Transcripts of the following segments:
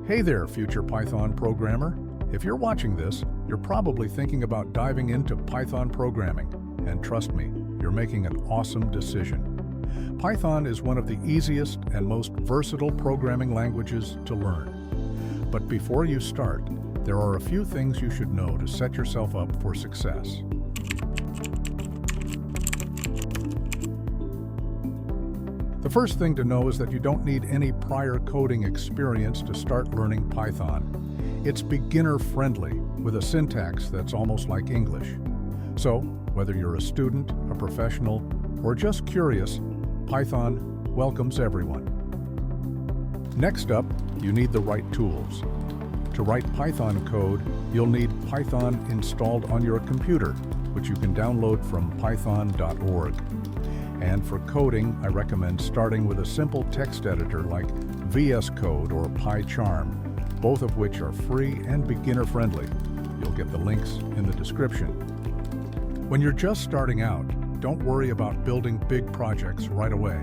Hey there, future Python programmer. If you're watching this, you're probably thinking about diving into Python programming. And trust me, you're making an awesome decision. Python is one of the easiest and most versatile programming languages to learn. But before you start, there are a few things you should know to set yourself up for success. The first thing to know is that you don't need any prior coding experience to start learning Python. It's beginner-friendly, with a syntax that's almost like English. So, whether you're a student, a professional, or just curious, Python welcomes everyone. Next up, you need the right tools. To write Python code, you'll need Python installed on your computer, which you can download from python.org. And for coding, I recommend starting with a simple text editor like VS Code or PyCharm, both of which are free and beginner-friendly. You'll get the links in the description. When you're just starting out, don't worry about building big projects right away.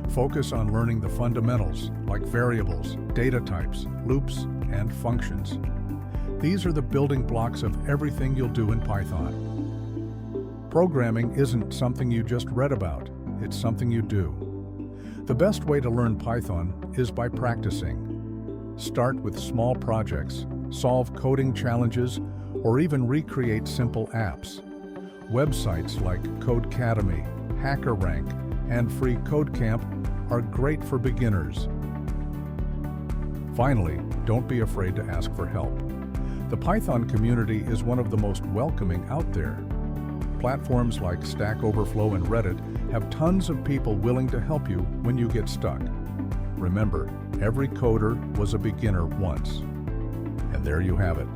Focus on learning the fundamentals like variables, data types, loops, and functions. These are the building blocks of everything you'll do in Python. Programming isn't something you just read about, it's something you do. The best way to learn Python is by practicing. Start with small projects, solve coding challenges, or even recreate simple apps. Websites like Codecademy, HackerRank, and Free Codecamp are great for beginners. Finally, don't be afraid to ask for help. The Python community is one of the most welcoming out there. Platforms like Stack Overflow and Reddit have tons of people willing to help you when you get stuck. Remember, every coder was a beginner once. And there you have it.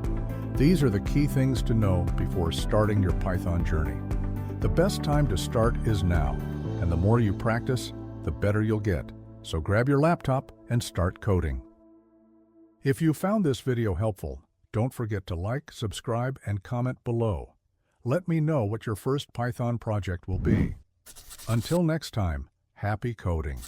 These are the key things to know before starting your Python journey. The best time to start is now, and the more you practice, the better you'll get. So grab your laptop and start coding. If you found this video helpful, don't forget to like, subscribe, and comment below. Let me know what your first Python project will be. Until next time, happy coding.